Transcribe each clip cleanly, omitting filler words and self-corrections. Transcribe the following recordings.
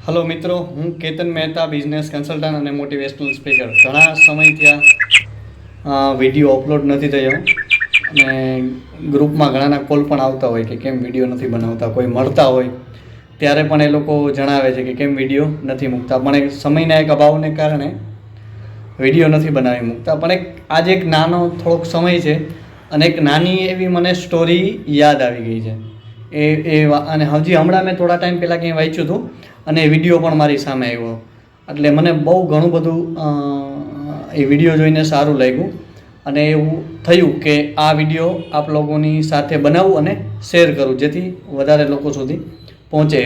Hello મિત્રો, હું Ketan Mehta, business consultant અને મોટિવેશનલ સ્પીકર. ઘણા સમયથી વિડીયો અપલોડ નથી થયો અને ગ્રુપમાં ઘણાના કોલ પણ આવતા હોય કે કેમ વિડીયો નથી બનાવતા. કોઈ મળતા હોય ત્યારે પણ એ લોકો જણાવે છે કે કેમ વિડીયો નથી મૂકતા, પણ એક સમયના એક અભાવને કારણે વિડીયો નથી બનાવી મૂકતા. પણ આજે એક નાનો થોડોક સમય છે અને એક નાની એવી મને સ્ટોરી યાદ આવી ગઈ છે. અને હજી હમણાં મેં થોડા ટાઈમ પહેલાં કંઈ વાંચ્યું હતું અને એ વિડીયો પણ મારી સામે આવ્યો, એટલે મને બહુ ઘણું બધું એ વિડીયો જોઈને સારું લાગ્યું અને એવું થયું કે આ વિડીયો આપ લોકોની સાથે બનાવું અને શેર કરું, જેથી વધારે લોકો સુધી પહોંચે.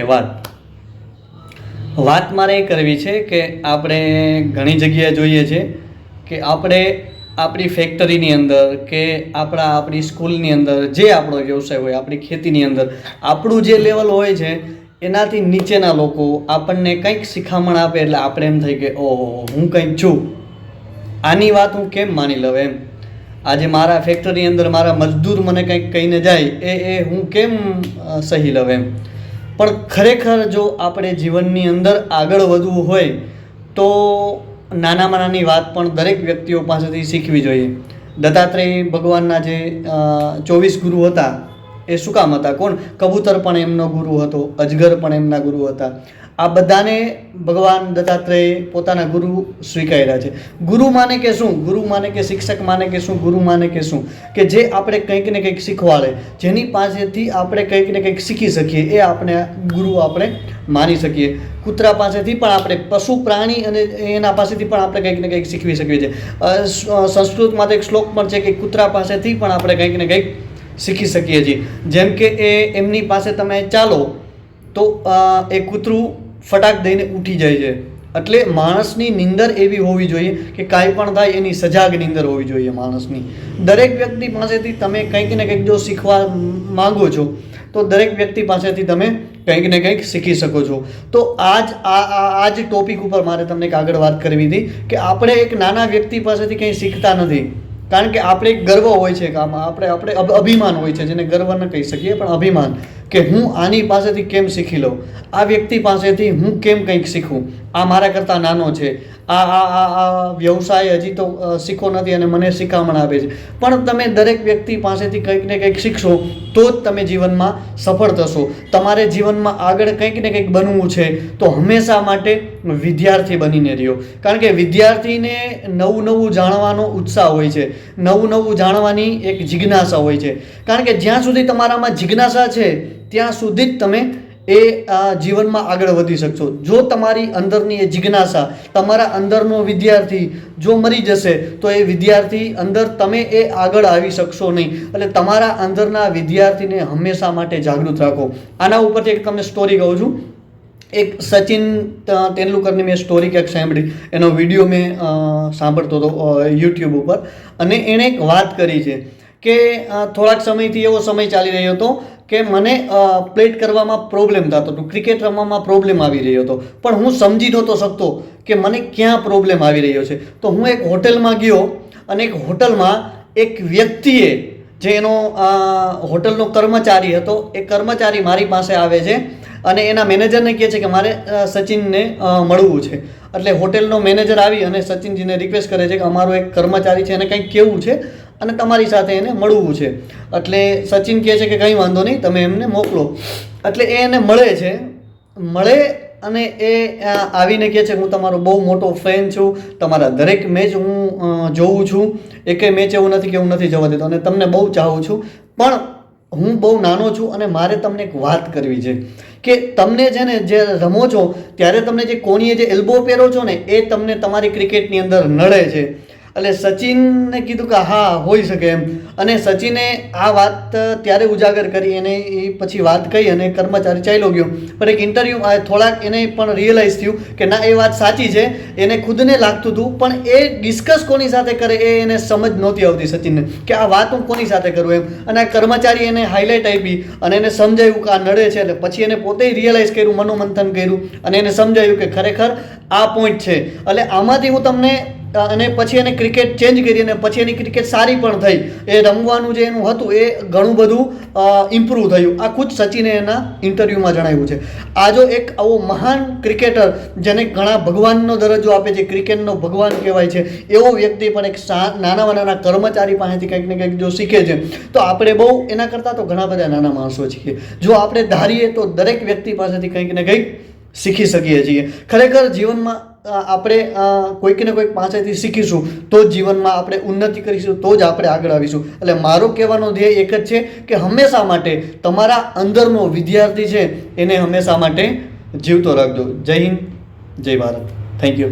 વાત મારે એ કરવી છે કે આપણે ઘણી જગ્યાએ જોઈએ છે કે આપણે આપણી ફેક્ટરીની અંદર કે આપણી સ્કૂલની અંદર જે આપણો વ્યવસાય હોય, આપણી ખેતીની અંદર આપણું જે લેવલ હોય છે એનાથી નીચેના લોકો આપણને કંઈક શિખામણ આપે એટલે આપણે એમ થાય કે ઓહો, હું કંઈક છું, આની વાત હું કેમ માની લઉં એમ. આજે મારા ફેક્ટરી અંદર મારા મજદૂર મને કંઈક કહીને જાય એ હું કેમ સહી લઉં એમ. પણ ખરેખર જો આપણે જીવનની અંદર આગળ વધવું હોય તો નાનામાં નાની વાત પણ દરેક વ્યક્તિઓ પાસેથી શીખવી જોઈએ. દત્તાત્રેય ભગવાનના જે 24 ગુરુ હતા એ શું કામ હતા? કોણ? કબૂતર પણ એમનો ગુરુ હતો, અજગર પણ એમના ગુરુ હતા. આ બધાને ભગવાન દત્તાત્રેય પોતાના ગુરુ સ્વીકાર્યા છે. ગુરુ માને કે શું? ગુરુ માને કે શિક્ષક માને કે શું? ગુરુ માને કે શું? કે જે આપણે કંઈક ને કંઈક શીખવાડે, જેની પાસેથી આપણે કંઈક ને કંઈક શીખી શકીએ, એ આપણે ગુરુ આપણે માની શકીએ. કૂતરા પાસેથી પણ આપણે, પશુ પ્રાણી અને એના પાસેથી પણ આપણે કંઈક ને કંઈક શીખવી શકીએ છીએ. સંસ્કૃતમાં તો એક શ્લોક પણ છે કે કૂતરા પાસેથી પણ આપણે કંઈક ને કંઈક શીખી શકીએ છીએ. જેમ કે એમની પાસે તમે ચાલો તો એ કૂતરું ફટાક દઈને ઉઠી જાય છે. એટલે માણસની નીંદર એવી હોવી જોઈએ કે કાંઈ પણ થાય એની સજાગ નીંદર હોવી જોઈએ માણસની. દરેક વ્યક્તિ પાસેથી તમે કંઈક ને કંઈક જો શીખવા માંગો છો તો દરેક વ્યક્તિ પાસેથી તમે કંઈક ને કંઈક શીખી શકો છો. તો આ જ ટોપિક ઉપર મારે તમને એક આગળ વાત કરવી હતી કે આપણે એક નાના વ્યક્તિ પાસેથી કંઈ શીખતા નથી, કારણ કે આપણે એક ગર્વ હોય છે કે આપણે અભિમાન હોય છે, જેને ગર્વ ન કહી શકીએ પણ અભિમાન, કે હું આની પાસેથી કેમ શીખી લઉં, આ વ્યક્તિ પાસેથી હું કેમ કંઈક શીખું, આ મારા કરતાં નાનો છે, આ વ્યવસાય હજી તો શીખો નથી અને મને શિખામણ આપે છે. પણ તમે દરેક વ્યક્તિ પાસેથી કંઈક ને કંઈક શીખશો તો જ તમે જીવનમાં સફળ થશો. તમારે જીવનમાં આગળ કંઈક ને કંઈક બનવું છે તો હંમેશા માટે વિદ્યાર્થી બનીને રહ્યો, કારણ કે વિદ્યાર્થીને નવું નવું જાણવાનો ઉત્સાહ હોય છે, નવું નવું જાણવાની એક જિજ્ઞાસા હોય છે. કારણ કે જ્યાં સુધી તમારામાં જિજ્ઞાસા છે ત્યાં સુધી જ તમે એ જીવનમાં આગળ વધી શકશો. જો તમારી અંદરની એ જિજ્ઞાસા, તમારા અંદરનો વિદ્યાર્થી જો મરી જશે તો એ વિદ્યાર્થી અંદર તમે એ આગળ આવી શકશો નહીં. એટલે તમારા અંદરના વિદ્યાર્થીને હંમેશા માટે જાગૃત રાખો. આના ઉપરથી એક તમને સ્ટોરી કહું છું. એક સચિન તેંડુલકરની મેં સ્ટોરી ક્યાંક સાંભળી, એનો વિડીયો મેં સાંભળતો હતો યુટ્યુબ ઉપર, અને એણે એક વાત કરી છે કે થોડાક સમયથી એવો સમય ચાલી રહ્યો હતો કે મને પ્લેટ કરવામાં પ્રોબ્લેમ થતો હતો, ક્રિકેટ રમવામાં પ્રોબ્લેમ આવી રહ્યો હતો, પણ હું સમજી નહોતો શકતો કે મને ક્યાં પ્રોબ્લેમ આવી રહ્યો છે. તો હું એક હોટલમાં ગયો અને એક હોટલમાં એક વ્યક્તિએ, જે એનો હોટલનો કર્મચારી હતો, એ કર્મચારી મારી પાસે આવે છે અને એના મેનેજરને કહે છે કે મારે સચિનને મળવું છે. એટલે હોટેલનો મેનેજર આવી અને સચિનજીને રિક્વેસ્ટ કરે છે કે અમારો એક કર્મચારી છે, એને કંઈક કહેવું છે અને તમારી સાથે એને મળવું છે. એટલે સચિન કહે છે કે કંઈ વાંધો નહીં, તમે એમને મોકલો. એટલે એ એને મળે અને એ આવીને કહે છે હું તમારો બહુ મોટો ફેન છું, તમારા દરેક મેચ હું જોઉં છું, એકેય મેચ એવું નથી કે હું નથી જવા દેતો અને તમને બહુ ચાહું છું, પણ હું બહુ નાનો છું અને મારે તમને એક વાત કરવી છે કે તમને છે ને જે રમો છો ત્યારે તમને જે કોણીએ જે એલ્બો પહેરો છો ને એ તમને તમારી ક્રિકેટની અંદર નડે છે. એટલે સચિનને કીધું કે હા હોઈ શકે એમ, અને સચિને આ વાત ત્યારે ઉજાગર કરી, એને એ પછી વાત કહી અને કર્મચારી ચાલ્યો ગયો. પણ એક ઇન્ટરવ્યૂ થોડાક એને પણ રિયલાઇઝ થયું કે ના, એ વાત સાચી છે, એને ખુદને લાગતું હતું, પણ એ ડિસ્કસ કોની સાથે કરે એ એને સમજ નહોતી આવતી સચિનને, કે આ વાત હું કોની સાથે કરું એમ. અને આ કર્મચારી એને હાઇલાઇટ આપી અને એને સમજાવ્યું કે આ નડે છે. એટલે પછી એને પોતે રિયલાઇઝ કર્યું, મનોમંથન કર્યું અને એને સમજાયું કે ખરેખર આ પોઈન્ટ છે. એટલે આમાંથી હું તમને અને પછી એને ક્રિકેટ ચેન્જ કરી અને પછી એની ક્રિકેટ સારી પણ થઈ. એ રમવાનું જે એનું હતું એ ઘણું બધું ઇમ્પ્રૂવ થયું. આ ખુદ સચિને એના ઇન્ટરવ્યૂમાં જણાવ્યું છે. આ જો એક આવો મહાન ક્રિકેટર જેને ઘણા ભગવાનનો દરજ્જો આપે છે, ક્રિકેટનો ભગવાન કહેવાય છે, એવો વ્યક્તિ પણ એક નાનામાં નાના કર્મચારી પાસેથી કંઈક ને કંઈક જો શીખે છે તો આપણે બહુ એના કરતાં તો ઘણા બધા નાના માણસો છીએ. જો આપણે ધારીએ તો દરેક વ્યક્તિ પાસેથી કંઈક ને કંઈક શીખી શકીએ છીએ. ખરેખર જીવનમાં આપણે કોઈક ને કોઈક પાસેથી શીખીશું તો જ જીવનમાં આપણે ઉન્નતિ કરીશું, તો જ આપણે આગળ આવીશું. એટલે મારો કહેવાનો ધ્યેય એક જ છે કે હંમેશા માટે તમારા અંદરનો વિદ્યાર્થી છે એને હંમેશા માટે જીવતો રાખજો. જય હિન્દ, જય ભારત. Thank you.